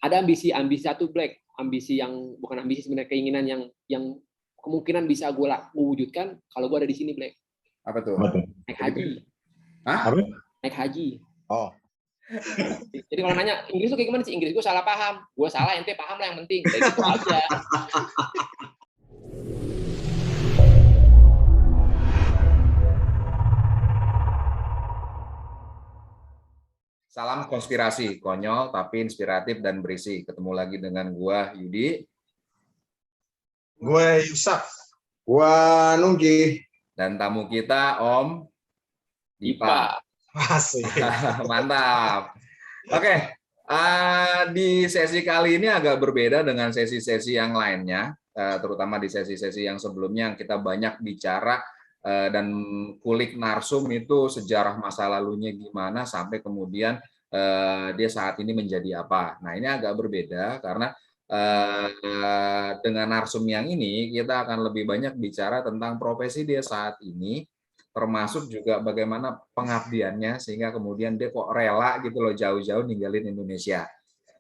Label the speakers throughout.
Speaker 1: ada ambisi satu Black, ambisi yang bukan ambisi sebenarnya, keinginan yang kemungkinan bisa gue wujudkan kalau gue ada di sini Black.
Speaker 2: Apa tuh?
Speaker 1: Naik haji.
Speaker 2: Hah?
Speaker 1: Naik haji.
Speaker 3: Oh.
Speaker 1: Jadi kalau nanya Inggris tuh kayak gimana sih? Inggris gue salah paham. Gue salah, ente paham lah yang penting. Kayak gitu aja.
Speaker 2: Salam konspirasi, konyol tapi inspiratif dan berisi. Ketemu lagi dengan gua Yudi.
Speaker 3: Gue Yusuf. Gua Nungki.
Speaker 2: Dan tamu kita Om Dipa.
Speaker 3: Asik.
Speaker 2: Mantap. Oke, di sesi kali ini agak berbeda dengan sesi-sesi yang lainnya, terutama di sesi-sesi yang sebelumnya yang kita banyak bicara dan kulik narsum itu sejarah masa lalunya gimana sampai kemudian dia saat ini menjadi apa. Nah, ini agak berbeda karena dengan narsum yang ini kita akan lebih banyak bicara tentang profesi dia saat ini, termasuk juga bagaimana pengabdiannya sehingga kemudian dia kok rela gitu loh jauh-jauh ninggalin Indonesia.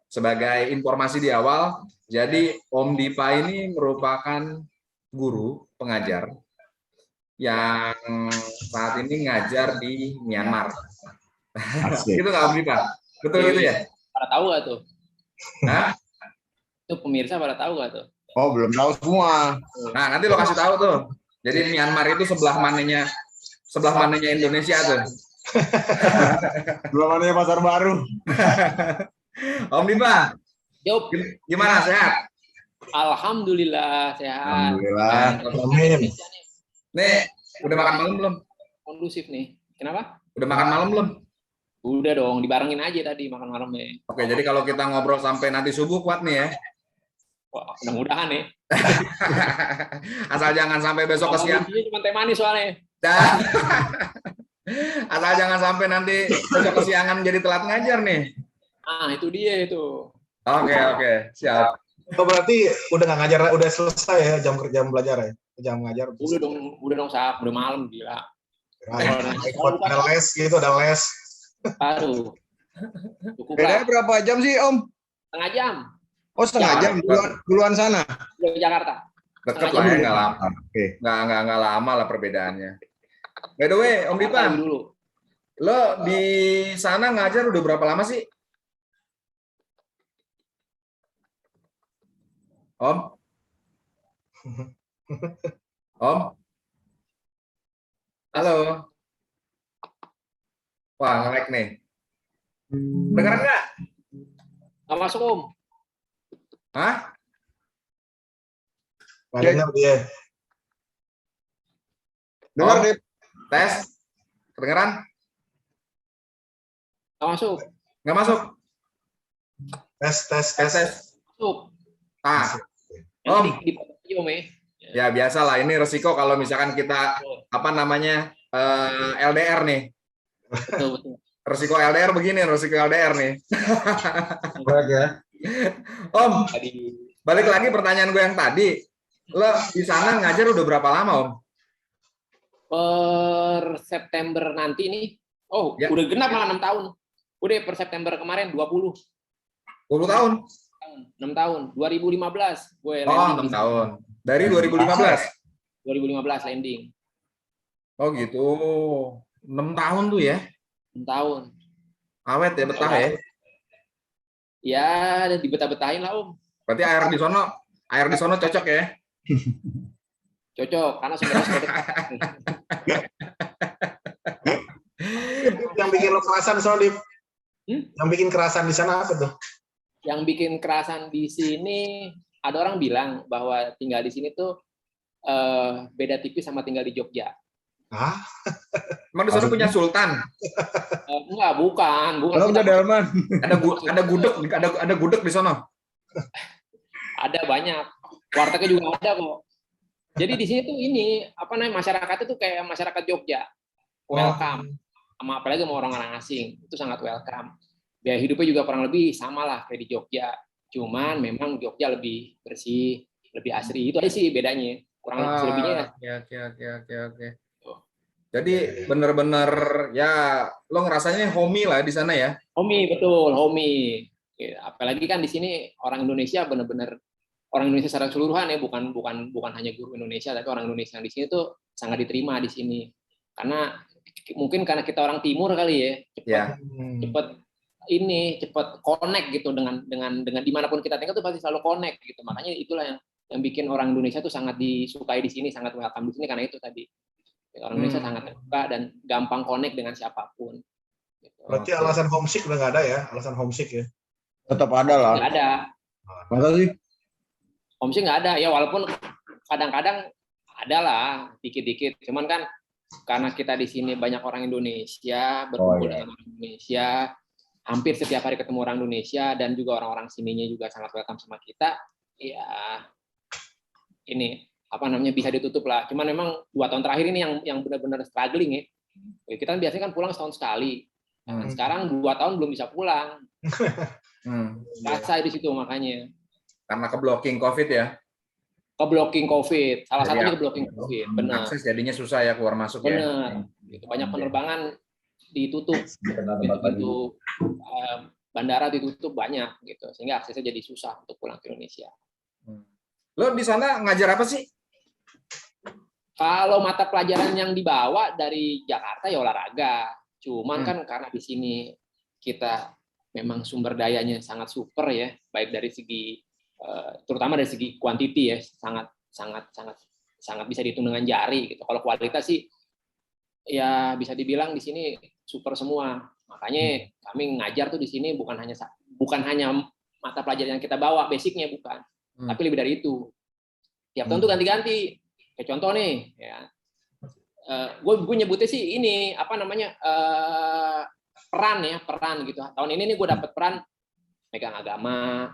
Speaker 2: Sebagai informasi di awal, jadi Om Dipa ini merupakan guru pengajar yang saat ini ngajar di Myanmar. Gitu nggak Om Dipa? Betul gitu ya?
Speaker 1: Pada tahu nggak tuh?
Speaker 2: Hah?
Speaker 1: Itu pemirsa pada tahu nggak tuh?
Speaker 3: Oh, belum tahu semua.
Speaker 2: Nah, nanti lo kasih tahu tuh. Jadi Myanmar itu sebelah mananya Indonesia tuh.
Speaker 3: Belum ada pasar baru.
Speaker 2: Om Dipa,
Speaker 1: Yup.
Speaker 2: gimana sehat?
Speaker 1: Alhamdulillah sehat.
Speaker 3: Alhamdulillah. Amin.
Speaker 2: Nih, udah makan malam belum?
Speaker 1: Kondusif nih. Kenapa?
Speaker 2: Udah makan malam belum?
Speaker 1: Udah dong, dibarengin aja tadi makan malamnya.
Speaker 2: Oke, jadi kalau kita ngobrol sampai nanti subuh kuat nih ya.
Speaker 1: Wah, mudah-mudahan ya.
Speaker 2: Asal jangan sampai besok kesiangan.
Speaker 1: Cuma teh manis soalnya.
Speaker 2: Asal jangan sampai nanti besok kesiangan jadi telat ngajar nih.
Speaker 1: Ah, itu dia itu.
Speaker 2: Oke, siap.
Speaker 3: Oh, berarti udah nggak ngajar, udah selesai ya jam belajar ya? Jam ngajar.
Speaker 1: Udah dong saat udah malam gila.
Speaker 3: Ada les gitu, ada les.
Speaker 1: Aduh. Cukup
Speaker 3: Bedanya
Speaker 1: lah.
Speaker 3: berapa jam sih, Om?
Speaker 1: Setengah jam.
Speaker 3: Oh, setengah
Speaker 2: Ya,
Speaker 3: jam duluan sana.
Speaker 1: Udah ke Jakarta.
Speaker 2: Deket lah ya, nggak lama.
Speaker 3: Oke.
Speaker 2: Nggak lama lah perbedaannya. By the way, Om Dipa,
Speaker 1: Dulu.
Speaker 2: lo di sana ngajar udah berapa lama sih? Om? Om? Halo? Wah, nge-lag nih. Dengeran nggak?
Speaker 1: Nggak masuk, Om.
Speaker 2: Hah?
Speaker 3: Kayaknya dia. Dengar
Speaker 2: Om?
Speaker 3: deh.
Speaker 2: Tes? Kedengeran?
Speaker 1: Nggak masuk.
Speaker 2: Nggak masuk?
Speaker 3: Tes.
Speaker 2: Tes.
Speaker 1: Masuk.
Speaker 2: Ah,
Speaker 1: Yang
Speaker 2: Om.
Speaker 1: di aja, Om ya.
Speaker 2: Ya biasa lah, ini resiko kalau misalkan kita LDR nih.
Speaker 1: Betul.
Speaker 2: Resiko LDR begini, resiko LDR nih.
Speaker 3: Berat ya.
Speaker 2: Om,
Speaker 1: Tadi
Speaker 2: balik lagi pertanyaan gue yang tadi. Lo di sana ngajar udah berapa lama, Om?
Speaker 1: per September nanti nih. Oh,
Speaker 2: Ya.
Speaker 1: udah genap malah 6 tahun. Udah per September kemarin 20.
Speaker 2: 20 tahun?
Speaker 1: 6 tahun. 2015 gue
Speaker 2: Oh,
Speaker 1: landing
Speaker 2: 6
Speaker 1: di
Speaker 2: tahun. Dari 2015?
Speaker 1: 2015 landing.
Speaker 2: Oh gitu. 6 tahun tuh ya?
Speaker 1: 6 tahun.
Speaker 2: Awet ya, betah ya?
Speaker 1: Ya, dibetah-betahin lah, Om.
Speaker 2: Berarti air di sono cocok ya?
Speaker 1: Cocok, karena sebenarnya sudah
Speaker 3: Yang bikin lo kerasan soalnya,
Speaker 1: Hmm?
Speaker 3: yang bikin kerasan di sana apa tuh?
Speaker 1: Yang bikin kerasan di sini, ada orang bilang bahwa tinggal di sini tuh beda tipis sama tinggal di Jogja.
Speaker 3: Hah?
Speaker 2: Emang di sana punya sultan?
Speaker 1: Enggak, bukan.
Speaker 3: Kalau punya delman.
Speaker 2: Ada gudeg di sono?
Speaker 1: Ada banyak. Wartegnya juga ada kok. Jadi di sini tuh masyarakatnya tuh kayak masyarakat Jogja. Welcome. Sama apalagi sama orang-orang asing. Itu sangat welcome. Biaya hidupnya juga kurang lebih sama lah kayak di Jogja. Cuman memang Jogja lebih bersih, lebih asri. Itu aja sih bedanya. Kurang lebihnya.
Speaker 2: Oke. Jadi bener-bener ya lo ngerasanya homey lah di sana ya?
Speaker 1: Homey, betul, homey. Ya, apalagi kan di sini orang Indonesia benar-benar orang Indonesia secara keseluruhan ya, bukan hanya guru Indonesia, tapi orang Indonesia yang di sini tuh sangat diterima di sini. Karena mungkin karena kita orang timur kali ya, cepet connect gitu dengan dimanapun kita tinggal tuh pasti selalu connect gitu. Makanya itulah yang bikin orang Indonesia tuh sangat disukai di sini, sangat welcome di sini karena itu tadi. Orang Indonesia sangat terbuka dan gampang connect dengan siapapun. Gitu.
Speaker 3: Berarti alasan homesick udah nggak ada ya? Alasan homesick ya?
Speaker 4: Tetap ada lah.
Speaker 1: Nggak ada.
Speaker 4: Masa sih?
Speaker 1: Homesick nggak ada. Ya walaupun kadang-kadang ada lah, dikit-dikit. Cuman kan karena kita di sini banyak orang Indonesia, berkumpul dengan orang Indonesia, hampir setiap hari ketemu orang Indonesia, dan juga orang-orang sininya juga sangat welcome sama kita, ya ini bisa ditutup lah. Cuman memang 2 tahun terakhir ini yang benar-benar struggling ya. Kita biasanya kan pulang setahun sekali. Nah, sekarang 2 tahun belum bisa pulang. Rasa di situ makanya.
Speaker 2: Karena keblocking COVID ya.
Speaker 1: Keblocking COVID. Salah satunya keblocking COVID. Benar.
Speaker 2: Akses jadinya susah ya keluar masuk ya.
Speaker 1: Benar. Banyak penerbangan ditutup. Pintu bandara ditutup banyak gitu. Sehingga aksesnya jadi susah untuk pulang ke Indonesia.
Speaker 2: Lo di sana ngajar apa sih?
Speaker 1: Kalau mata pelajaran yang dibawa dari Jakarta ya olahraga. Cuman kan karena di sini kita memang sumber dayanya sangat super ya, baik dari segi terutama dari segi kuantiti ya, sangat bisa dihitung dengan jari gitu. Kalau kualitas sih ya bisa dibilang di sini super semua. Makanya kami ngajar tuh di sini bukan hanya mata pelajaran yang kita bawa basicnya bukan, tapi lebih dari itu. Tiap tahun tuh ganti-ganti. Kayak contoh nih, ya, gue nyebutnya sih ini peran gitu. Tahun ini nih gue dapet peran megang agama,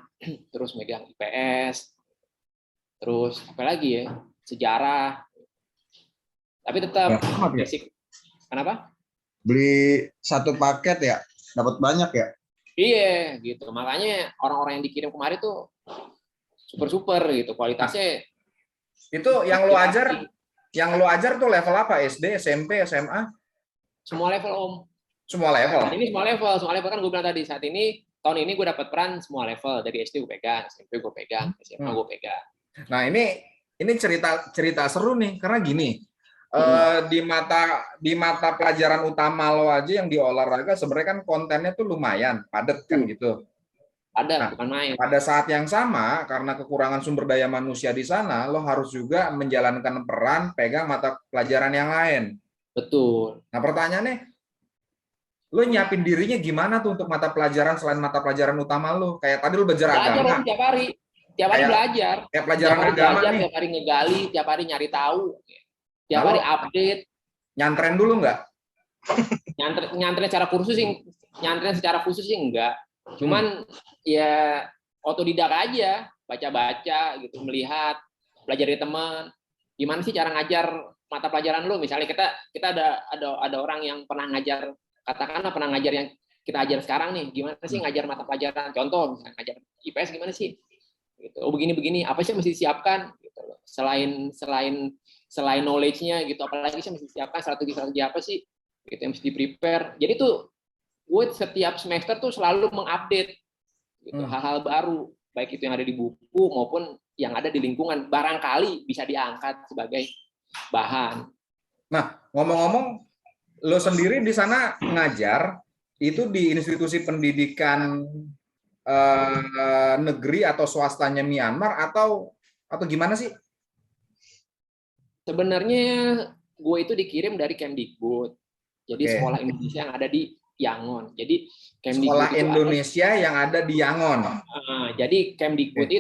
Speaker 1: terus megang IPS, terus apa lagi ya, sejarah. Tapi tetap basic. Kenapa?
Speaker 4: Beli satu paket ya, dapat banyak ya.
Speaker 1: Iya, gitu. Makanya orang-orang yang dikirim kemarin tuh super gitu, kualitasnya.
Speaker 2: Itu yang lo ajar tuh level apa? SD, SMP, SMA?
Speaker 1: Semua level, Om.
Speaker 2: Semua level.
Speaker 1: Ini semua level kan gue bilang tadi, saat ini tahun ini gue dapat peran semua level, dari SD gue pegang, SMP gue pegang, SMA gue pegang.
Speaker 2: Nah, ini cerita seru nih karena gini. Di mata pelajaran utama lo aja yang di olahraga sebenarnya kan kontennya tuh lumayan padat kan gitu.
Speaker 1: Ada, bukan main.
Speaker 2: Pada saat yang sama, karena kekurangan sumber daya manusia di sana, lo harus juga menjalankan peran pegang mata pelajaran yang lain.
Speaker 1: Betul.
Speaker 2: Nah, pertanyaannya, lo nyiapin dirinya gimana tuh untuk mata pelajaran selain mata pelajaran utama lo? Kayak tadi lo belajar agama.
Speaker 1: Tiap hari belajar.
Speaker 2: Kayak pelajaran agama nih.
Speaker 1: Tiap hari ngegali, tiap hari nyari tahu. Tiap hari update.
Speaker 2: Nyantren dulu nggak?
Speaker 1: Nyantren secara khusus sih enggak. Cuman ya otodidak aja, baca-baca gitu, melihat, belajar dari teman. Gimana sih cara ngajar mata pelajaran lu? Misalnya kita ada orang yang pernah ngajar, katakanlah pernah ngajar yang kita ajar sekarang nih, gimana sih ngajar mata pelajaran? Contoh misalnya ngajar IPS gimana sih? Gitu. Oh begini, apa sih yang mesti disiapkan gitu loh. Selain knowledge-nya gitu, apalagi sih mesti disiapkan strategi apa sih? Gitu yang mesti prepare. Jadi tuh gue setiap semester tuh selalu mengupdate gitu, hal-hal baru, baik itu yang ada di buku maupun yang ada di lingkungan, barangkali bisa diangkat sebagai bahan.
Speaker 2: Nah, ngomong-ngomong, lo sendiri di sana ngajar itu di institusi pendidikan negeri atau swastanya Myanmar atau gimana sih?
Speaker 1: Sebenarnya gue itu dikirim dari Kemdikbud, jadi sekolah Indonesia yang ada di Yangon. Jadi
Speaker 2: Sekolah Indonesia yang ada di Yangon.
Speaker 1: Jadi Kemdikbud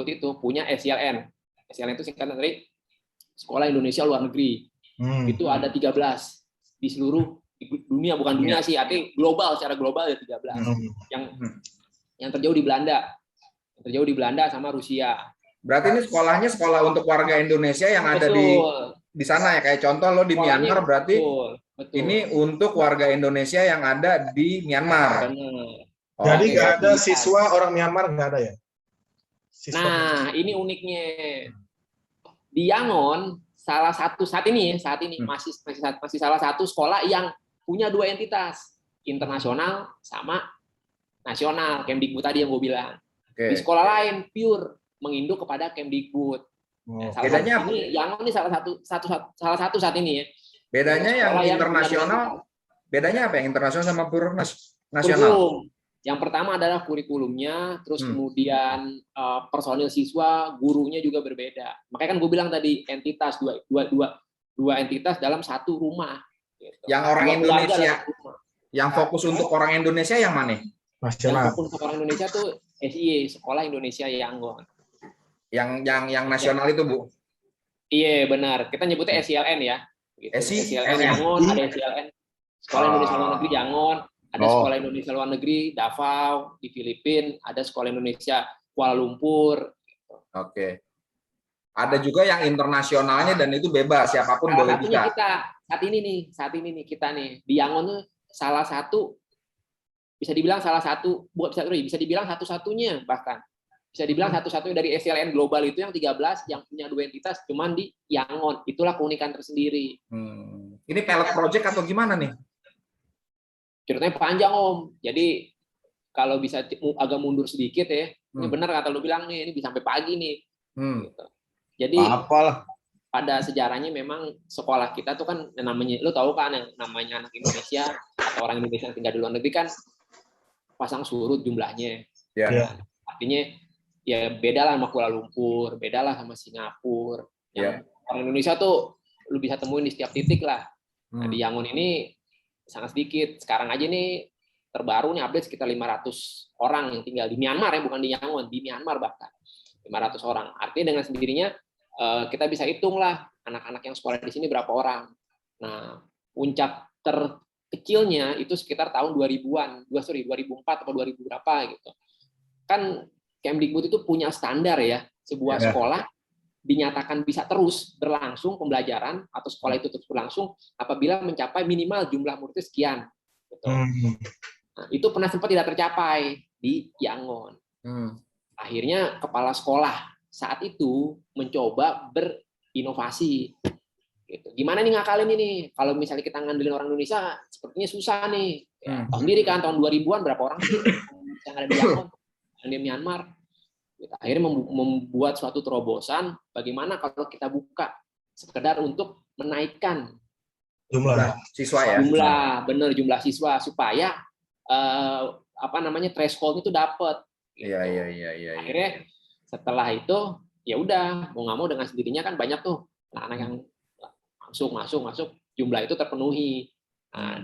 Speaker 1: itu punya SLN. SLN itu singkatan dari Sekolah Indonesia Luar Negeri. Itu ada 13 di seluruh dunia, bukan dunia sih, artinya global, secara global ada 13. Yang terjauh di Belanda. Yang terjauh di Belanda sama Rusia.
Speaker 2: Berarti ini sekolahnya sekolah untuk warga Indonesia yang ada di sana ya, kayak contoh lo di Myanmar berarti betul. Ini untuk warga Indonesia yang ada di Myanmar.
Speaker 3: Jadi nggak ada siswa orang Myanmar, nggak ada ya?
Speaker 1: Nah, ini uniknya di Yangon salah satu saat ini masih salah satu sekolah yang punya 2 entitas, internasional sama nasional, Kemdikbud tadi yang gue bilang. Di
Speaker 2: Oke.
Speaker 1: sekolah lain pure menginduk kepada Kemdikbud.
Speaker 3: Oh.
Speaker 1: Salah
Speaker 2: Bedanya
Speaker 1: satu ini Yangon ini salah satu saat ini ya.
Speaker 2: Bedanya yang
Speaker 1: Sekolah punya
Speaker 2: internasional, bedanya apa yang internasional sama pure nasional?
Speaker 1: kurikulum. Yang pertama adalah kurikulumnya, terus kemudian personil siswa, gurunya juga berbeda. Makanya kan gue bilang tadi entitas dua entitas dalam satu rumah. Gitu.
Speaker 2: Yang orang
Speaker 1: Dua keluarga
Speaker 2: Indonesia,
Speaker 1: dalam rumah.
Speaker 2: yang fokus untuk orang Indonesia yang mana?
Speaker 1: Yang
Speaker 3: Nasional.
Speaker 1: fokus untuk orang Indonesia tuh SIY, Sekolah Indonesia Yangon.
Speaker 2: Yang nasional itu, Bu?
Speaker 1: Iya benar. Kita nyebutnya SILN ya. Gitu. SILN Yangon, ada SILN Sekolah Indonesia Luar Negeri Yangon, ada Sekolah Indonesia Luar Negeri Davao di Filipina, ada Sekolah Indonesia Kuala Lumpur.
Speaker 2: Oke. Ada juga yang internasionalnya dan itu bebas, siapapun boleh
Speaker 1: Satunya
Speaker 2: bisa.
Speaker 1: kita saat ini nih kita nih di Yangon tuh salah satu bisa dibilang bisa dibilang satu-satunya bahkan bisa dibilang satu-satunya dari SLN global itu yang 13 yang punya dua entitas cuman di Yangon. Itulah keunikan tersendiri.
Speaker 2: Ini pilot project atau gimana nih?
Speaker 1: Ceritanya panjang Om. Jadi kalau bisa agak mundur sedikit ya, ini benar kata lu bilang nih, ini bisa sampai pagi nih. Gitu. Jadi
Speaker 4: Apalah.
Speaker 1: pada sejarahnya memang sekolah kita tuh kan namanya, lu tahu kan yang namanya anak Indonesia atau orang Indonesia yang tinggal di luar negeri kan pasang surut jumlahnya.
Speaker 2: Ya.
Speaker 1: Artinya ya beda lah sama Kuala Lumpur, beda lah sama Singapura. Yang orang Indonesia tuh lu bisa temuin di setiap titik lah. Nah, di Yangon ini sangat sedikit. Sekarang aja nih terbaru nih update sekitar 500 orang yang tinggal di Myanmar ya, bukan di Yangon, di Myanmar bahkan 500 orang. Artinya dengan sendirinya kita bisa hitung lah anak-anak yang sekolah di sini berapa orang. Nah, puncak terkecilnya itu sekitar tahun 2000-an, 2004 atau 2000 berapa gitu. Kan Kemdikbud itu punya standar ya, sebuah sekolah dinyatakan bisa terus berlangsung pembelajaran atau sekolah itu terus berlangsung apabila mencapai minimal jumlah murid sekian. Gitu. Nah, itu pernah sempat tidak tercapai di Yangon. Akhirnya kepala sekolah saat itu mencoba berinovasi. Gitu. Gimana nih ngakalin ini? Kalau misalnya kita ngandelin orang Indonesia, sepertinya susah nih. Ya, tahu sendiri kan tahun 2000-an berapa orang yang ada di Yangon, yang di Myanmar. Akhirnya membuat suatu terobosan bagaimana kalau kita buka sekedar untuk menaikkan
Speaker 3: Jumlah
Speaker 2: siswa ya.
Speaker 1: Jumlah siswa supaya threshold itu dapat. Gitu.
Speaker 2: Iya.
Speaker 1: Akhirnya setelah itu ya udah mau nggak mau dengan sendirinya kan banyak tuh anak-anak yang masuk jumlah itu terpenuhi. Nah,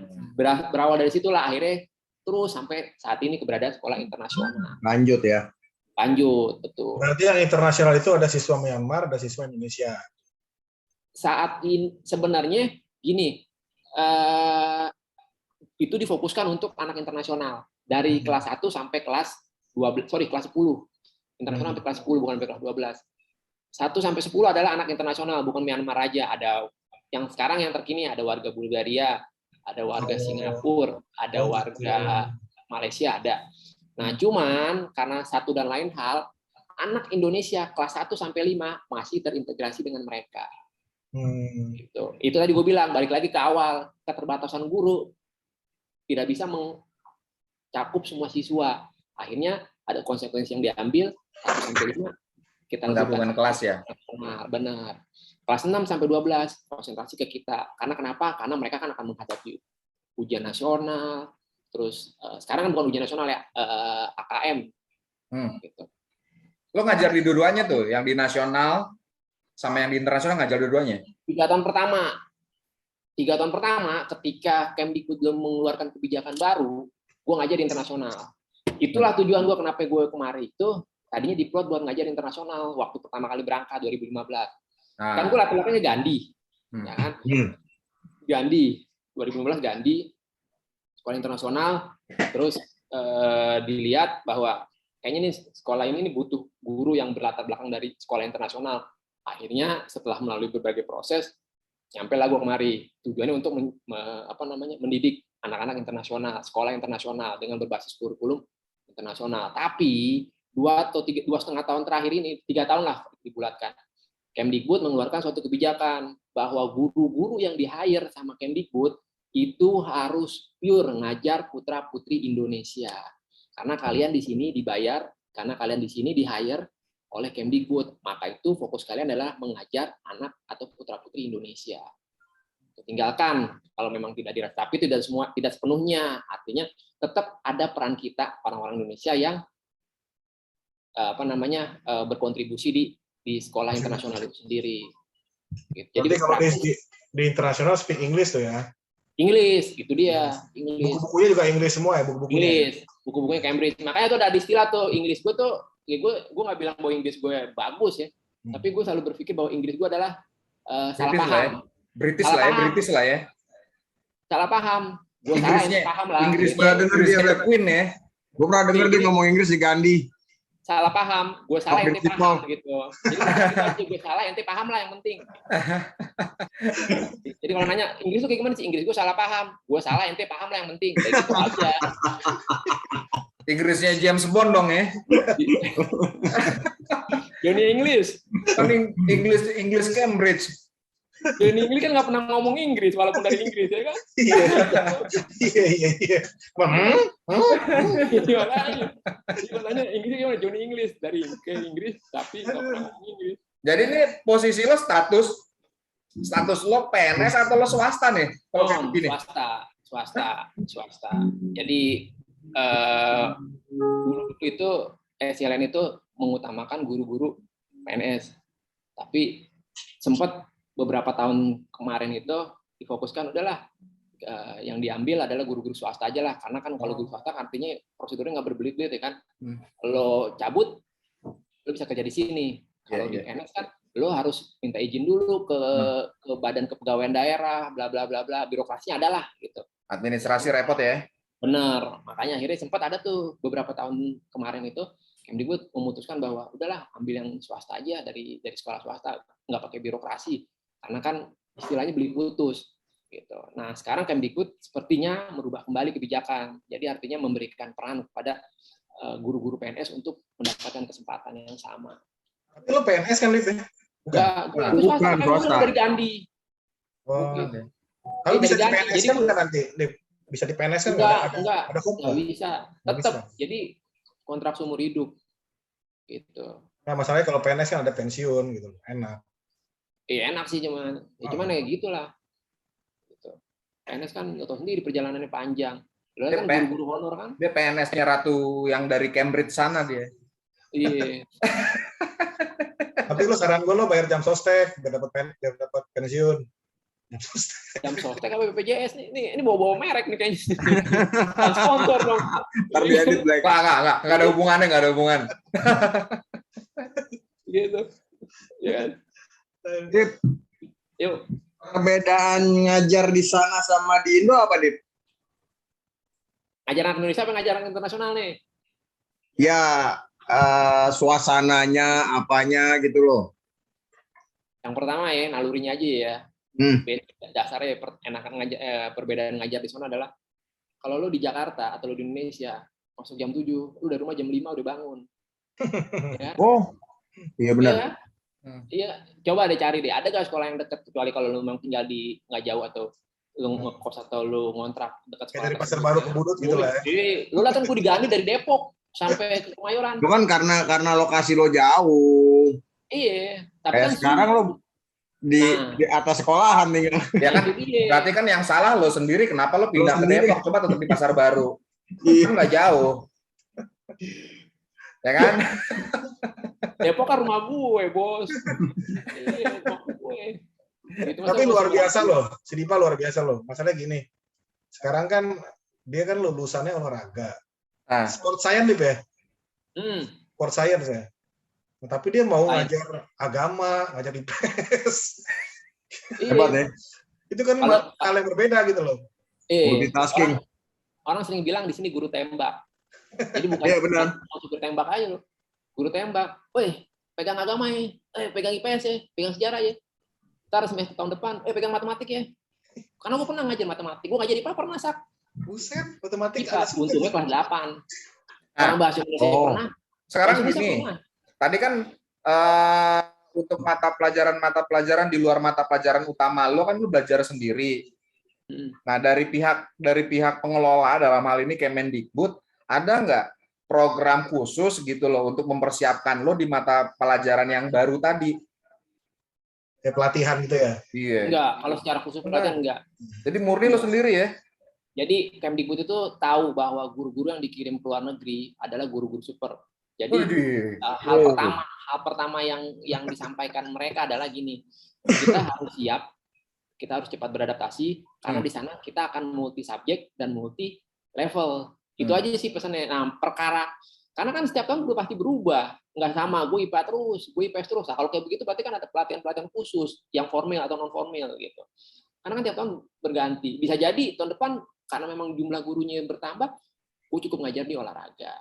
Speaker 1: berawal dari situlah akhirnya terus sampai saat ini keberadaan sekolah internasional.
Speaker 4: Lanjut ya.
Speaker 1: Lanjut, betul.
Speaker 3: Berarti yang internasional itu ada siswa Myanmar, ada siswa Indonesia.
Speaker 1: Saat ini sebenarnya gini, itu difokuskan untuk anak internasional dari kelas 1 sampai kelas 12, kelas 10. Internasional sampai kelas 10 bukan sampai kelas 12. 1 sampai 10 adalah anak internasional, bukan Myanmar aja. Ada yang sekarang yang terkini ada warga Bulgaria, ada warga Singapura, ada warga Malaysia ada. Nah, cuman karena satu dan lain hal, anak Indonesia kelas 1 sampai 5 masih terintegrasi dengan mereka. Gitu. Itu tadi gue bilang, balik lagi ke awal, keterbatasan guru tidak bisa mencakup semua siswa. Akhirnya ada konsekuensi yang diambil 1 sampai 5 kita
Speaker 2: penggabungan kelas ya.
Speaker 1: Benar. Kelas 6 sampai 12 konsentrasi ke kita. Karena kenapa? Karena mereka kan akan menghadapi ujian nasional. Terus sekarang kan bukan ujian nasional ya, AKM. Gitu.
Speaker 2: Lo ngajar di dua-duanya tuh, yang di nasional sama yang di internasional ngajar dua-duanya?
Speaker 1: 3 tahun pertama ketika Kemdikbud mengeluarkan kebijakan baru, gue ngajar di internasional. Itulah tujuan gue kenapa gue kemari itu tadinya diplot buat ngajar internasional waktu pertama kali berangkat 2015. Kan gue latar-latarnya Gandhi, ya kan? Gandhi 2015 Gandhi sekolah internasional, terus dilihat bahwa kayaknya nih sekolah ini butuh guru yang berlatar belakang dari sekolah internasional. Akhirnya setelah melalui berbagai proses, nyampe lah gue kemari. Tujuannya untuk mendidik anak-anak internasional, sekolah internasional dengan berbasis kurikulum internasional. Tapi 2,5 tahun terakhir ini, 3 tahun lah dibulatkan. Kemdikbud mengeluarkan suatu kebijakan bahwa guru-guru yang di-hire sama Kemdikbud itu harus pure ngajar putra-putri Indonesia. karena kalian di sini dibayar, karena kalian di sini di-hire oleh Kemdikbud. Maka itu fokus kalian adalah mengajar anak atau putra-putri Indonesia. Tinggalkan kalau memang tidak dirasa, tapi tidak sepenuhnya. Artinya tetap ada peran kita orang-orang Indonesia yang berkontribusi di sekolah internasional itu sendiri. Gitu. Jadi
Speaker 3: kalau di internasional speak English tuh ya.
Speaker 1: Inggris, itu dia. Inggris.
Speaker 3: Buku-bukunya juga Inggris semua ya, buku-bukunya.
Speaker 1: Inggris, buku-bukunya Cambridge. Makanya tuh ada istilah tuh Inggris gue tuh, ya gue nggak bilang bahwa Inggris gue bagus ya, tapi gue selalu berpikir bahwa Inggris gue adalah salah paham.
Speaker 2: British lah ya.
Speaker 1: Salah paham. Gue salah yang paham lah.
Speaker 2: Inggris pernah denger dia Black Queen ya.
Speaker 4: Gue pernah denger dia ngomong Inggris di Gandhi.
Speaker 1: Salah paham, gue salah ente paham gitu. Jadi gue salah ente paham lah yang penting. Jadi kalau nanya Inggris tuh kayak gimana sih? Inggris gue salah paham, gue salah ente paham lah yang penting. Kayak gitu aja.
Speaker 2: Inggrisnya James Bond dong ya.
Speaker 1: Johnny English.
Speaker 2: English Cambridge.
Speaker 1: Johnny English kan nggak pernah ngomong Inggris walaupun dari Inggris ya kan?
Speaker 3: Iya.
Speaker 1: Makanya Inggris gimana? Johnny English dari ke Inggris tapi nggak pernah ngomong Inggris.
Speaker 2: Jadi ini posisi lo status lo PNS atau lo swasta nih? Kalau kayak begini.
Speaker 1: Swasta. Jadi guru itu SLN itu mengutamakan guru-guru PNS. Tapi sempat beberapa tahun kemarin itu difokuskan udahlah yang diambil adalah guru-guru swasta aja lah, karena kan kalau guru swasta artinya prosedurnya nggak berbelit-belit ya kan. Lo cabut lo bisa kerja di sini. Kalau di PNS kan lo harus minta izin dulu ke badan kepegawaian daerah, bla bla bla bla, birokrasinya adalah gitu.
Speaker 2: Administrasi repot ya.
Speaker 1: Bener, makanya akhirnya sempat ada tuh beberapa tahun kemarin itu Kemdikbud memutuskan bahwa udahlah ambil yang swasta aja dari sekolah swasta, nggak pakai birokrasi. Karena kan istilahnya beli putus gitu. Nah, sekarang Kemdikbud sepertinya merubah kembali kebijakan. Jadi artinya memberikan peran kepada guru-guru PNS untuk mendapatkan kesempatan yang sama.
Speaker 3: Tapi lo PNS kan, Lip ya?
Speaker 1: Bukan, swasta. Dari Gandhi.
Speaker 3: Tapi bisa di PNS kan nggak nanti, Lip? Bisa di PNS kan
Speaker 1: nggak bisa. Tetap. Jadi kontrak seumur hidup gitu.
Speaker 3: Nah, masalahnya kalau PNS kan ada pensiun gitu, enak.
Speaker 1: Iya enak sih cuman ya gitulah. Gitu. PNS kan nggak tahu sendiri perjalanannya panjang. Lo kan guru-guru honor kan?
Speaker 2: Dia PNS-nya ratu yang dari Cambridge sana dia.
Speaker 1: Iya.
Speaker 3: Tapi lo saran gue lo bayar jam sostek biar dapat pensiun.
Speaker 1: Jam sostek apa BPJS nih? Ini bawa merek nih kayaknya. Sponsor dong.
Speaker 2: Terjadi Black. Nggak ada hubungannya, nggak ada hubungan.
Speaker 1: Gitu. Ya.
Speaker 4: Dip,
Speaker 1: Yuk.
Speaker 4: Perbedaan ngajar di sana sama di Indo apa, Dip?
Speaker 1: Ngajaran Indonesia apa ngajaran internasional nih?
Speaker 4: Ya, suasananya, apanya gitu loh.
Speaker 1: Yang pertama ya, nalurinya aja ya. Dasarnya perbedaan ngajar di sana adalah kalau lo di Jakarta atau lo di Indonesia masuk jam 7, lo dari rumah jam 5 udah bangun. Ya?
Speaker 4: Oh, iya benar.
Speaker 1: Iya, coba deh cari deh. Ada gak sekolah yang dekat, kecuali kalau lu memang tinggal di nggak jauh atau lu ngekos atau lu ngontrak dekat sekolah.
Speaker 3: Dari Pasar Baru ke Budut gitu lah.
Speaker 1: Jadi, lu lihat kan gue diganti dari Depok sampai ke Kemayoran.
Speaker 4: Itu kan karena lokasi lo jauh.
Speaker 1: Iya, tapi
Speaker 4: kayak
Speaker 1: kan
Speaker 4: sekarang lo di atas sekolahan nih.
Speaker 2: Ya kan, berarti kan yang salah lo sendiri. Kenapa lo pindah ke Depok? Coba tetap di Pasar Baru. Kan nggak jauh. Ya kan?
Speaker 1: Depok kan rumah gue, bos. Iya, rumah gue.
Speaker 3: Tapi luar biasa loh, si Dipa luar biasa loh. Masalahnya gini, sekarang kan dia kan lulusannya olahraga, sport science Dip ya, sport science ya. Nah, tapi dia mau ngajar agama, ngajar IPS.
Speaker 4: Hebat ya.
Speaker 3: Itu kan hal yang berbeda gitu loh.
Speaker 4: Multitasking.
Speaker 1: Orang sering bilang di sini guru tembak. Jadi bukan mau guru tembak aja loh. Guru tembak, woi pegang agama ya, pegang IPS ya, pegang sejarah ya. Ntar semester tahun depan, pegang matematik ya. Karena gue pernah ngajar matematik, gue ngajar IPA pernah sak.
Speaker 3: Buset, matematik
Speaker 1: IPA, untungnya kelas 8. Orang bahasa Indonesia pernah.
Speaker 2: Sekarang gini, tadi kan untuk mata pelajaran di luar mata pelajaran utama lo kan lo belajar sendiri. Nah dari pihak pengelola dalam hal ini Kemendikbud ada nggak program khusus gitu loh untuk mempersiapkan lo di mata pelajaran yang baru tadi.
Speaker 3: Kayak pelatihan gitu ya?
Speaker 2: Iya.
Speaker 1: Enggak, kalau secara khusus pelatihan enggak.
Speaker 2: Jadi murni lo sendiri ya?
Speaker 1: Jadi Kemdikbud itu tahu bahwa guru-guru yang dikirim ke luar negeri adalah guru-guru super. Jadi hal pertama yang disampaikan mereka adalah gini, kita harus siap, kita harus cepat beradaptasi karena di sana kita akan multi subjek dan multi level. Itu aja sih pesannya. Nah, karena kan setiap tahun pasti berubah, nggak sama. Gue IPA terus, gue IPS terus. Nah, kalau kayak begitu berarti kan ada pelatihan-pelatihan khusus yang formal atau non formal gitu. Karena kan tiap tahun berganti. Bisa jadi tahun depan karena memang jumlah gurunya bertambah, gue cukup ngajar di olahraga.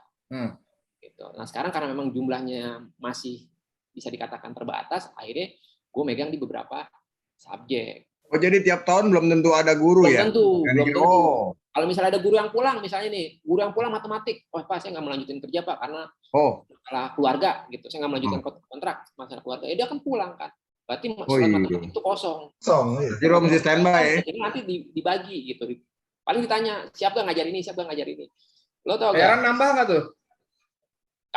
Speaker 1: Gitu. Nah sekarang karena memang jumlahnya masih bisa dikatakan terbatas, akhirnya gue megang di beberapa subjek.
Speaker 4: Oh jadi tiap tahun belum tentu ada guru ya?
Speaker 1: Belum tentu. Kalau misalnya ada guru yang pulang, misalnya nih, guru yang pulang matematik, oh Pak saya nggak melanjutin kerja Pak karena masalah keluarga gitu, saya nggak melanjutkan kontrak masalah keluarga, dia akan pulang kan. Berarti matematik itu kosong.
Speaker 3: Jadi
Speaker 4: lo mesti standby.
Speaker 1: Jadi nanti dibagi gitu. Paling ditanya, siapa yang ngajar ini, siapa yang ngajar ini. Lo tau
Speaker 2: bayaran nambah nggak tuh?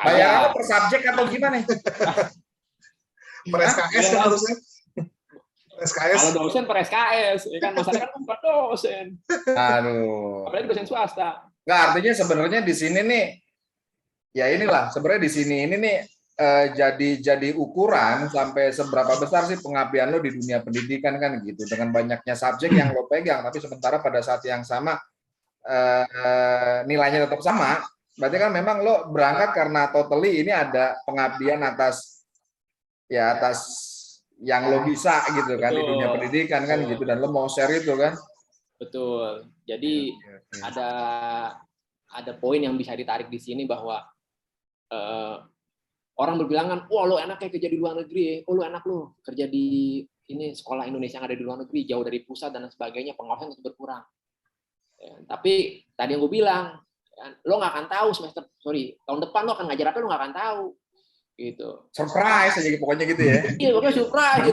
Speaker 2: Bayaran per subjek atau gimana?
Speaker 3: Per SKS kan harusnya. SKS.
Speaker 1: Kalau dosen per SKS, ya kan masyarakat kan bukan dosen.
Speaker 2: Aduh.
Speaker 1: Apalagi dosen swasta.
Speaker 2: Nggak, artinya sebenarnya di sini nih, ya inilah sebenarnya di sini ini nih jadi ukuran sampai seberapa besar sih pengabdian lo di dunia pendidikan kan gitu, dengan banyaknya subjek yang lo pegang, tapi sementara pada saat yang sama nilainya tetap sama. Berarti kan memang lo berangkat karena totally ini ada pengabdian atas yang lo bisa gitu kan. Betul. Di dunia pendidikan kan gitu, dan lo mau share itu kan.
Speaker 1: Betul. Jadi ada poin yang bisa ditarik di sini bahwa orang berbilangan, wah lo enak kayak kerja di luar negeri, lo enak lo kerja di ini sekolah Indonesia yang ada di luar negeri, jauh dari pusat dan sebagainya, pengawasan terus berkurang. Ya, tapi tadi yang gue bilang, lo nggak akan tahu tahun depan lo akan ngajar apa, lo nggak akan tahu. Gitu.
Speaker 2: Surprise aja pokoknya gitu ya.
Speaker 1: Iya, pokoknya surprise.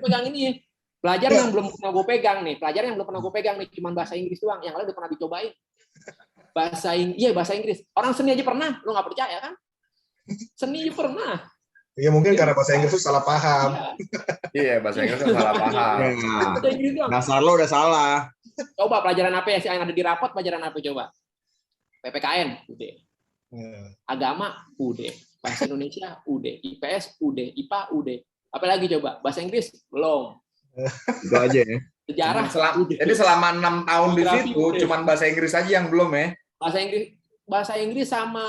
Speaker 1: Pegang ini, pelajaran yang belum pernah gue pegang nih, cuma bahasa Inggris doang, yang lain udah pernah dicobain. Bahasa Inggris. Orang seni aja pernah, lo nggak percaya kan? Seni pernah.
Speaker 3: Iya mungkin karena bahasa Inggris itu salah paham.
Speaker 2: Iya bahasa Inggris itu salah paham.
Speaker 4: Dasar lo udah salah.
Speaker 1: Coba pelajaran apa ya yang ada di rapot, pelajaran apa coba? PPKN, udah. Agama, udah. Bahasa Indonesia, udah. IPS, udah. IPA, udah. Apalagi coba? Bahasa Inggris, belum.
Speaker 4: Itu aja ya.
Speaker 1: Sejarah.
Speaker 2: Jadi selama 6 tahun di situ, cuman bahasa Inggris aja yang belum ya?
Speaker 1: Bahasa Inggris sama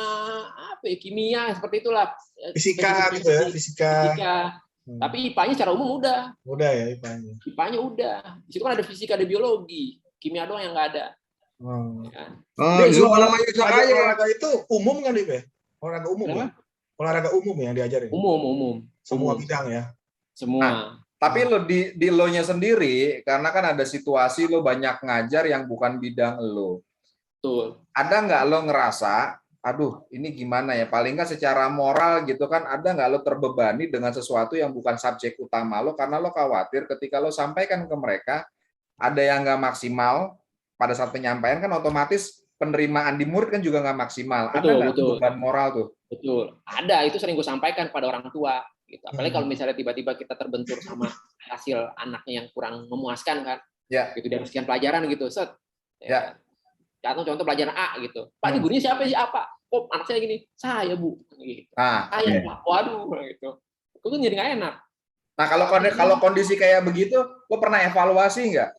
Speaker 1: apa ya, kimia seperti itulah.
Speaker 3: Fisika gitu ya, fisika.
Speaker 1: Tapi IPA-nya secara umum udah.
Speaker 3: Udah ya IPA-nya.
Speaker 1: IPA-nya udah. Di situ kan ada fisika, ada biologi, kimia doang yang nggak ada.
Speaker 3: Olahraga itu umum kan Dip ya? Olahraga umum ya? Olahraga umum yang diajarin.
Speaker 1: Umum.
Speaker 3: Semua bidang ya.
Speaker 1: Semua.
Speaker 2: Tapi lo di lo-nya sendiri, karena kan ada situasi lo banyak ngajar yang bukan bidang lo.
Speaker 1: Betul.
Speaker 2: Ada nggak lo ngerasa, aduh ini gimana ya, paling nggak secara moral gitu kan, ada nggak lo terbebani dengan sesuatu yang bukan subjek utama lo, karena lo khawatir ketika lo sampaikan ke mereka, ada yang nggak maksimal, pada saat penyampaian kan otomatis penerimaan di murid kan juga nggak maksimal. Ada nggak beban moral tuh?
Speaker 1: Betul. Ada, itu sering gue sampaikan pada orang tua. Gitu. Apalagi kalau misalnya tiba-tiba kita terbentur sama hasil anaknya yang kurang memuaskan kan.
Speaker 2: Ya.
Speaker 1: Gitu dari sekian pelajaran gitu, set.
Speaker 2: Ya.
Speaker 1: Contoh pelajaran A gitu. Pak, ini gurunya siapa sih? Apa? Oh, anak saya gini. Saya, Bu. Gitu. Saya, Pak. Waduh, gitu. Itu kan jadi nggak enak.
Speaker 2: Nah, kalau kondisi kayak begitu, lo pernah evaluasi nggak?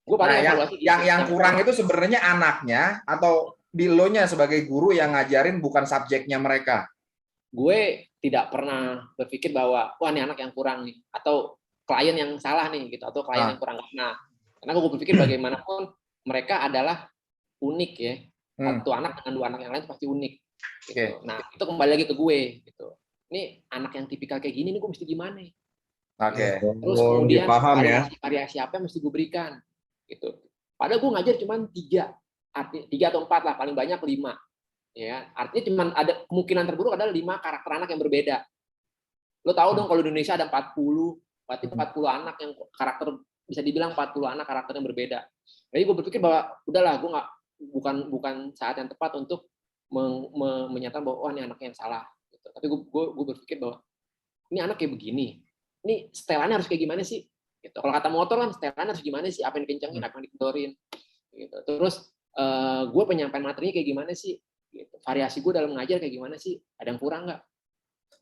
Speaker 1: Gue pernah evaluasi.
Speaker 2: Yang kurang itu sebenarnya anaknya atau di lo-nya sebagai guru yang ngajarin bukan subjeknya mereka?
Speaker 1: Gue tidak pernah berpikir bahwa, wah ini anak yang kurang nih. Atau klien yang salah nih, gitu. Atau klien yang kurang. Nah, karena gue berpikir bagaimanapun mereka adalah unik ya. Satu anak dengan dua anak yang lain pasti unik. Gitu. Nah, itu kembali lagi ke gue. Gitu. Ini anak yang tipikal kayak gini, nih gue mesti gimana? Terus kemudian variasi apa yang mesti gue berikan? Gitu. Padahal gue ngajar cuma 3 atau 4 lah, paling banyak 5. Ya, artinya cuma ada kemungkinan terburuk adalah 5 karakter anak yang berbeda. Lo tahu dong kalau di Indonesia ada 40, berarti 40 anak yang karakter, bisa dibilang 40 anak karakter yang berbeda. Jadi gue berpikir bahwa udahlah, gue bukan saat yang tepat untuk menyatakan bahwa ini anaknya yang salah. Gitu. Tapi gue berpikir bahwa ini anak kayak begini, ini setelannya harus kayak gimana sih? Gitu. Kalau kata motor kan setelannya harus gimana sih? Apa yang dikencangin, apa yang dikendorin? Gitu. Terus gue penyampaian materinya kayak gimana sih? Gitu. Variasi gue dalam mengajar kayak gimana sih? Ada yang kurang nggak?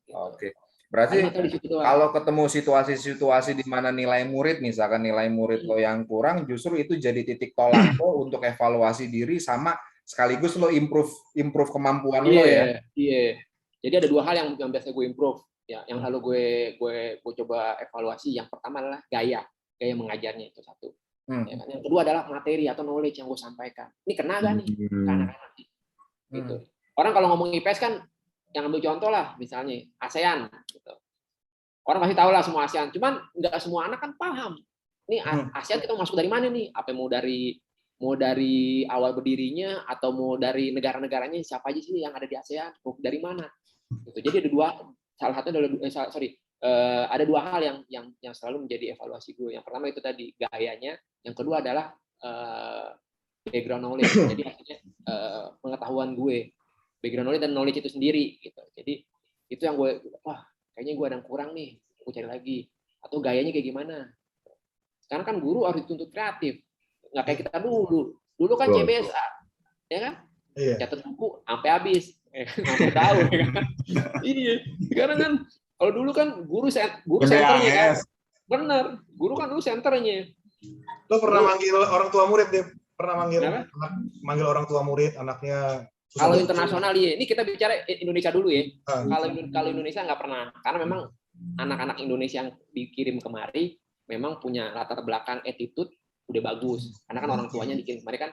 Speaker 1: Gitu.
Speaker 2: Oke. Berarti kalau ketemu situasi-situasi di mana nilai murid, misalkan nilai murid lo yang kurang, justru itu jadi titik tolak lo untuk evaluasi diri sama sekaligus lo improve kemampuan lo ya.
Speaker 1: Iya. Jadi ada 2 hal yang biasa gue improve. Ya, yang lalu gue coba evaluasi. Yang pertama adalah gaya mengajarnya itu satu. Ya kan? Yang kedua adalah materi atau knowledge yang gue sampaikan. Ini kena gak nih ke anak-anak? Gitu. Orang kalau ngomong IPS kan, yang ambil contoh lah, misalnya ASEAN. Gitu. Orang pasti tahu lah semua ASEAN. Cuman nggak semua anak kan paham. Ini ASEAN kita masuk dari mana nih? Apa mau dari awal berdirinya atau mau dari negara-negaranya siapa aja sih yang ada di ASEAN? Mau dari mana? Gitu. Jadi ada salah satu ada 2 hal yang selalu menjadi evaluasi gue. Yang pertama itu tadi gayanya, yang kedua adalah background knowledge. Jadi artinya pengetahuan gue, background knowledge dan knowledge itu sendiri gitu. Jadi itu yang gue, wah kayaknya gue ada yang kurang nih, gue cari lagi. Atau gayanya kayak gimana? Sekarang kan guru harus dituntut kreatif, nggak kayak kita dulu. Dulu kan CBSA, ya kan? Catat buku sampai habis, sampai tahu. Ya kan? Iya. Sekarang kan kalau dulu kan guru senternya kan, bener. Guru kan dulu senternya.
Speaker 3: Lo pernah manggil orang tua murid deh? Pernah manggil orang tua murid anaknya?
Speaker 1: Kalau internasional ya, ini kita bicara Indonesia dulu ya. Kalau Indonesia nggak pernah, karena memang anak-anak Indonesia yang dikirim kemari memang punya latar belakang attitude udah bagus. Karena kan orang tuanya dikirim kemari kan,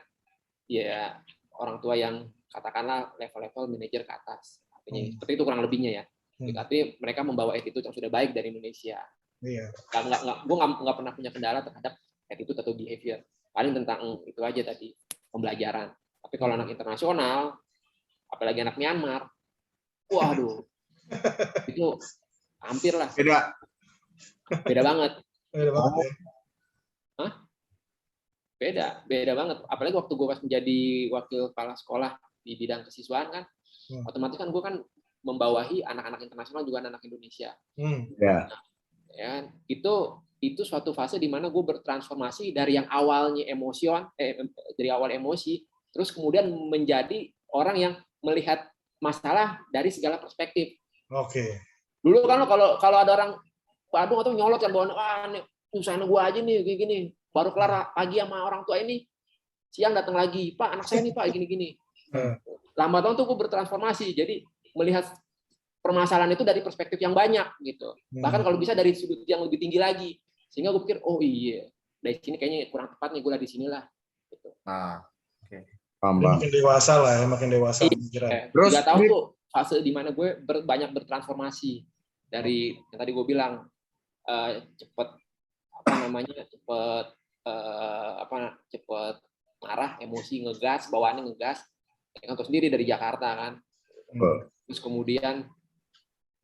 Speaker 1: ya orang tua yang katakanlah level-level manajer ke atas. Artinya seperti itu kurang lebihnya ya. Tapi mereka membawa attitude yang sudah baik dari Indonesia. Gue nggak pernah punya kendala terhadap attitude atau behavior. Paling tentang itu aja tadi, pembelajaran. Tapi kalau anak internasional, apalagi anak Myanmar, waduh, itu hampir lah. Beda banget. Beda banget. Apalagi waktu gue pas menjadi wakil kepala sekolah di bidang kesiswaan kan, otomatis kan gue kan membawahi anak-anak internasional juga anak Indonesia. Nah, ya, itu suatu fase di mana gue bertransformasi dari yang awalnya dari awal emosi, terus kemudian menjadi orang yang melihat masalah dari segala perspektif.
Speaker 3: Oke.
Speaker 1: Dulu kan kalau ada orang Bandung atau nyolot kan bawa, usaha gue aja nih kayak gini, baru kelar pagi sama orang tua ini, siang datang lagi, Pak anak saya nih Pak gini-gini. Lambat laun tuh gue bertransformasi, jadi melihat permasalahan itu dari perspektif yang banyak gitu. Bahkan kalau bisa dari sudut yang lebih tinggi lagi, sehingga gue pikir oh iya dari sini kayaknya kurang tepat nih gue lah di sinilah. Gitu.
Speaker 3: Makin dewasa lah ya, makin dewasa.
Speaker 1: Terus 3 tahun tuh fase di mana gue banyak bertransformasi dari yang tadi gue bilang cepet marah, emosi, ngegas, bawaannya ngegas. Yang tahu sendiri dari Jakarta kan. Terus kemudian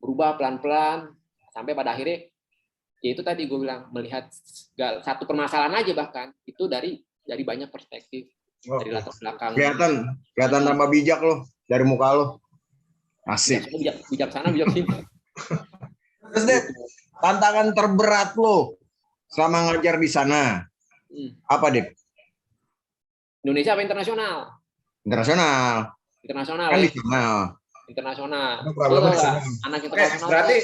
Speaker 1: berubah pelan-pelan sampai pada akhirnya ya itu tadi gue bilang melihat satu permasalahan aja bahkan itu dari banyak perspektif. Dari latar belakang.
Speaker 4: Kelihatan tambah bijak loh dari muka lo. Asik.
Speaker 1: Bijaksana, bijak sih.
Speaker 4: Terus deh, tantangan terberat lo selama ngajar di sana apa deh?
Speaker 1: Indonesia apa internasional?
Speaker 4: Internasional. Kan di sana.
Speaker 1: Internasional.
Speaker 2: Anak internasional. Berarti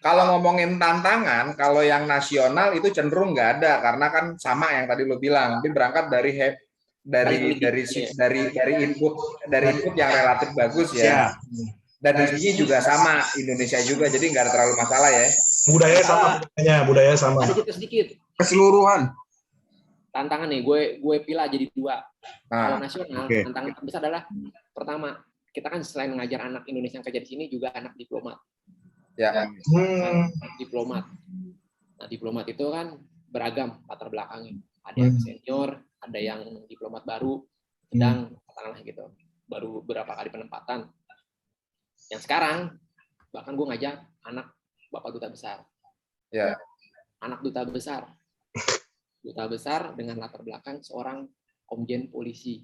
Speaker 2: kalau ngomongin tantangan, kalau yang nasional itu cenderung nggak ada karena kan sama yang tadi lo bilang. Nanti berangkat dari input yang relatif bagus ya. Dan isinya juga sama Indonesia juga, jadi nggak terlalu masalah ya.
Speaker 3: Budaya sama.
Speaker 1: Ada sedikit.
Speaker 4: Keseluruhan.
Speaker 1: Tantangan nih, gue pilih jadi 2. Kalau nasional, tantangan terbesar adalah pertama, kita kan selain mengajar anak Indonesia yang kerja di sini juga anak diplomat.
Speaker 2: Ya.
Speaker 1: Diplomat. Nah, diplomat itu kan beragam latar belakangnya. Ada yang senior, ada yang diplomat baru, sedang katakanlah gitu, baru beberapa kali penempatan. Yang sekarang bahkan gue ngajak anak bapak duta besar.
Speaker 2: Ya.
Speaker 1: Anak duta besar. Duta besar dengan latar belakang seorang komjen polisi.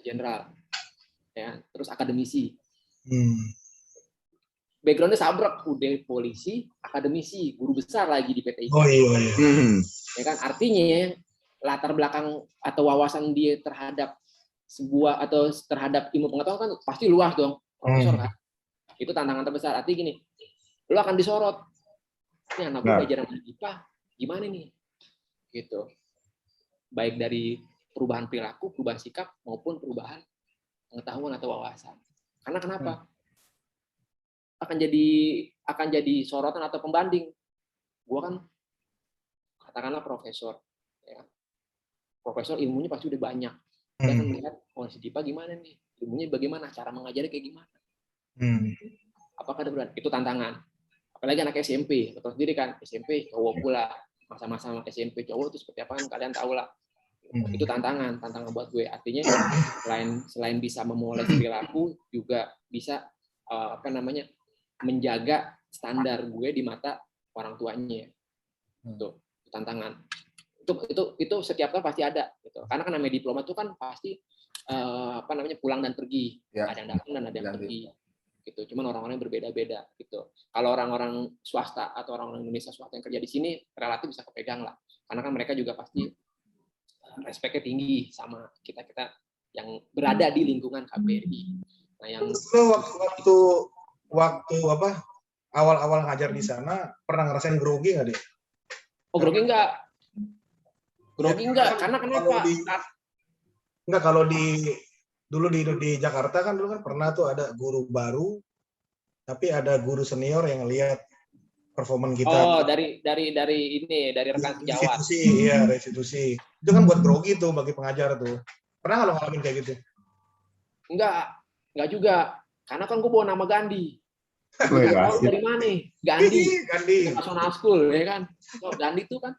Speaker 1: Jenderal. ya, terus akademisi.
Speaker 3: Hmm.
Speaker 1: Backgroundnya sabrek, udah polisi, akademisi, guru besar lagi di PT IKA.
Speaker 3: Oh iya.
Speaker 1: Ya kan, artinya latar belakang atau wawasan dia terhadap sebuah atau terhadap ilmu pengetahuan kan pasti luas dong, profesor kan. Itu tantangan terbesar. Artinya gini, lo akan disorot. Ini anak gue belajar sama IPA, gimana nih? Gitu. Baik dari perubahan perilaku, perubahan sikap, maupun perubahan pengetahuan atau wawasan. Karena kenapa? Akan jadi sorotan atau pembanding. Gua kan katakanlah profesor, ya. Profesor ilmunya pasti udah banyak. Dia akan melihat, oh si Dipa gimana nih? Ilmunya bagaimana? Cara mengajarnya kayak gimana? Apakah ada berat? Itu tantangan. Apalagi anak SMP, betul sendiri kan, SMP cowok pula, masa-masa SMP cowok itu seperti apa kan kalian tahu lah. Itu tantangan buat gue. Artinya selain bisa memoles perilaku, juga bisa menjaga standar gue di mata orang tuanya. Itu tantangan. Itu setiap tahun pasti ada gitu. Karena kan namanya diploma itu kan pasti pulang dan pergi. Ya. Ada yang datang dan ada yang pergi. Gitu. Cuman orang-orang berbeda-beda gitu. Kalau orang-orang swasta atau orang-orang Indonesia swasta yang kerja di sini relatif bisa kepegang lah. Karena kan mereka juga pasti respeknya tinggi sama kita-kita yang berada di lingkungan KBRI. Nah, yang
Speaker 3: waktu awal-awal ngajar di sana pernah ngerasain grogi nggak deh?
Speaker 1: Oh, grogi enggak. Grogi enggak, karena kenapa?
Speaker 3: Enggak, kalau dulu di Jakarta kan dulu kan pernah tuh ada guru baru, tapi ada guru senior yang lihat performan kita.
Speaker 1: Oh, dari rekan sejawat.
Speaker 3: Iya, restitusi. Itu kan buat grogi tuh bagi pengajar tuh. Pernah nggak lo ngalamin kayak gitu?
Speaker 1: Enggak juga. Karena kan gue bawa nama Gandhi. Dari mana nih? Gandhi. National School, ya kan? Oh, Gandhi itu kan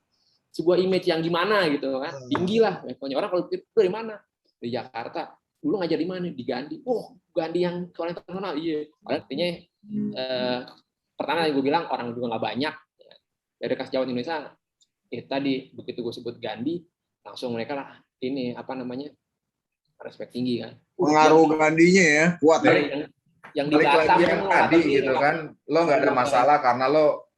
Speaker 1: sebuah image yang gimana gitu kan? Tinggi lah. Pokoknya orang kalau itu dari mana? Di Jakarta. Dulu ngajar di mana? Di Gandhi. Oh, Gandhi yang sekolah internasional. Iya. Artinya pertama yang gue bilang orang juga nggak banyak. Dari kas Jawa Indonesia, tadi begitu gue sebut Gandhi, langsung mereka lah respect tinggi kan.
Speaker 4: Pengaruh Gandhinya ya kuat ya.
Speaker 2: Yang di Batam yang tadi gitu kan, lo nggak ada masalah karena lo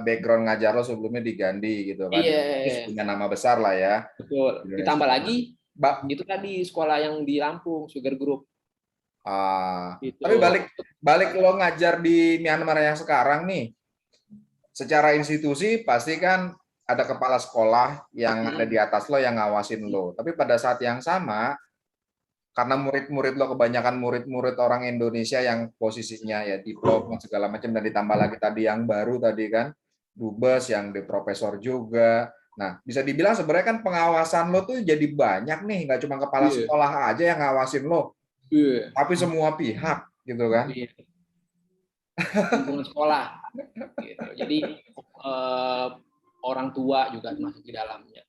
Speaker 2: background ngajar lo sebelumnya di Gandhi gitu kan. Terus punya nama besar lah ya.
Speaker 1: Betul. Ditambah lagi itu tadi sekolah yang di Lampung, Sugar Group.
Speaker 2: Gitu. Tapi balik lo ngajar di Myanmar yang sekarang nih, secara institusi pasti kan ada kepala sekolah yang ada di atas lo yang ngawasin lo. Tapi pada saat yang sama, karena murid-murid lo kebanyakan murid-murid orang Indonesia yang posisinya ya diploma segala macam, dan ditambah lagi tadi yang baru tadi kan dubes yang di profesor juga. Nah, bisa dibilang sebenarnya kan pengawasan lo tuh jadi banyak nih, nggak cuma kepala sekolah aja yang ngawasin lo, tapi semua pihak gitu kan.
Speaker 1: Lingkungan sekolah. Gitu. Jadi orang tua juga masuk di dalamnya.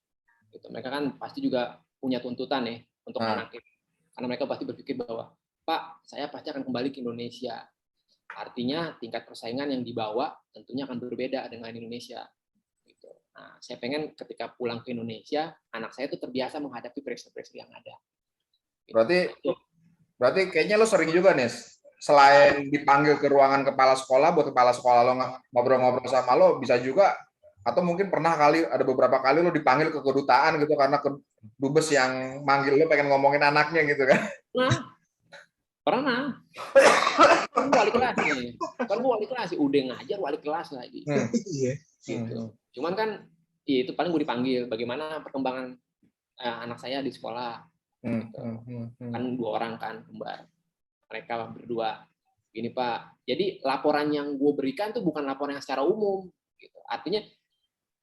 Speaker 1: Gitu. Mereka kan pasti juga punya tuntutan ya untuk anaknya. Karena mereka pasti berpikir bahwa, Pak, saya pasti akan kembali ke Indonesia. Artinya tingkat persaingan yang dibawa tentunya akan berbeda dengan Indonesia. Gitu. Nah, saya pengen ketika pulang ke Indonesia, anak saya itu terbiasa menghadapi pressure-pressure yang ada.
Speaker 2: Gitu. Berarti kayaknya lo sering juga nih, selain dipanggil ke ruangan kepala sekolah, buat kepala sekolah lo ngobrol-ngobrol sama lo, bisa juga, atau mungkin ada beberapa kali lo dipanggil ke kedutaan gitu karena dubes yang manggil lo pengen ngomongin anaknya gitu kan?
Speaker 1: Nah, pernah. Kan wali kelas nih. Kan gue wali kelas, udah ngajar wali kelas lagi. Gitu. Cuman kan itu paling gue dipanggil bagaimana perkembangan anak saya di sekolah. Gitu. Kan 2 orang kan kembar. Mereka berdua. Gini Pak. Jadi laporan yang gue berikan tuh bukan laporan yang secara umum. Gitu. Artinya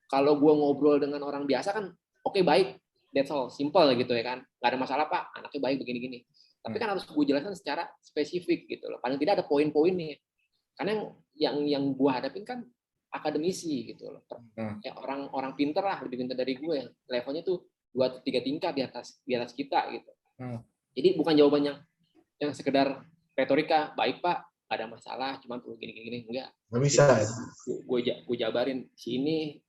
Speaker 1: kalau gue ngobrol dengan orang biasa kan oke, baik, that's all, simple gitu ya kan, nggak ada masalah Pak, anaknya baik begini-gini. Tapi kan harus gue jelaskan secara spesifik gitu loh. Paling tidak ada poin-poinnya. Karena yang gue hadapin kan akademisi gitu loh. Ya, orang pinter lah, lebih pintar dari gue, yang levelnya tuh 2-3 tingkat di atas kita gitu. Jadi bukan jawabannya yang sekedar retorika, baik Pak, nggak ada masalah, cuma perlu gini-gini, enggak.
Speaker 3: Nggak bisa.
Speaker 1: Gue jabarin si ini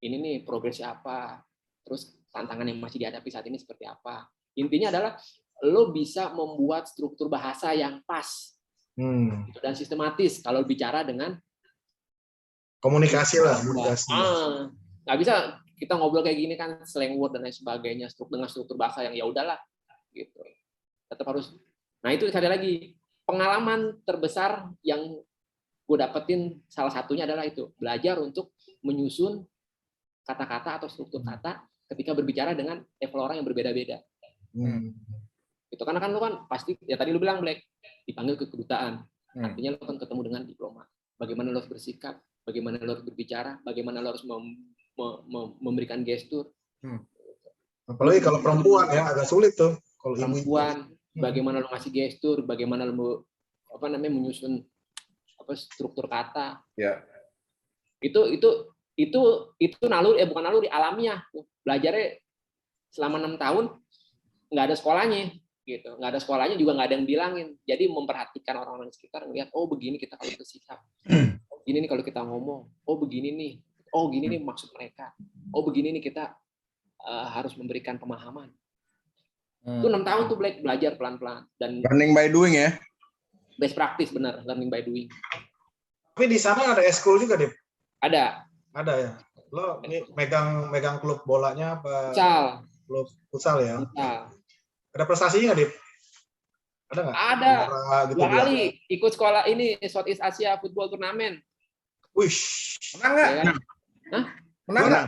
Speaker 1: nih progresnya apa, terus tantangan yang masih dihadapi saat ini seperti apa. Intinya adalah lo bisa membuat struktur bahasa yang pas gitu, dan sistematis kalau bicara dengan
Speaker 3: komunikasi lah, komunikasi.
Speaker 1: Nggak bisa kita ngobrol kayak gini kan slang word dan lain sebagainya dengan struktur bahasa yang ya udahlah gitu. Tetap harus. Nah itu sekali lagi pengalaman terbesar yang gue dapetin salah satunya adalah itu belajar untuk menyusun kata-kata atau struktur kata ketika berbicara dengan level orang yang berbeda-beda. Itu karena kan lu kan pasti ya tadi lu bilang Black dipanggil ke kedutaan, artinya lu kan ketemu dengan diplomat. Bagaimana lu harus bersikap, bagaimana lu harus berbicara, bagaimana lu harus memberikan gestur.
Speaker 3: Apalagi kalau perempuan ya agak sulit tuh. Kalau
Speaker 1: perempuan, bagaimana lu ngasih gestur, bagaimana lu menyusun struktur kata.
Speaker 2: Ya.
Speaker 1: Itu naluri bukan naluri alamiah. Belajarnya selama 6 tahun nggak ada sekolahnya gitu, nggak ada sekolahnya juga nggak ada yang bilangin. Jadi memperhatikan orang-orang di sekitar, ngelihat oh begini kita kalau bersikap, oh begini nih kalau kita ngomong, oh begini nih, oh gini nih maksud mereka, oh begini nih kita harus memberikan pemahaman. Itu 6 tahun tuh belajar pelan-pelan dan
Speaker 4: learning by doing ya.
Speaker 1: Best practice benar, learning by doing.
Speaker 3: Tapi di sana ada eskul juga, Dip?
Speaker 1: Ada
Speaker 3: ya. Lo megang klub bolanya apa?
Speaker 1: Futsal.
Speaker 3: Klub futsal ya.
Speaker 1: Futsal.
Speaker 3: Ada prestasinya nggak, Dip? Ada nggak?
Speaker 1: Ada.
Speaker 3: Gitu
Speaker 1: 2 kali ikut sekolah ini Southeast Asia Football Turnamen.
Speaker 3: Wih.
Speaker 2: Menang nggak?
Speaker 1: Ya kan? Hah?
Speaker 2: Menang nggak?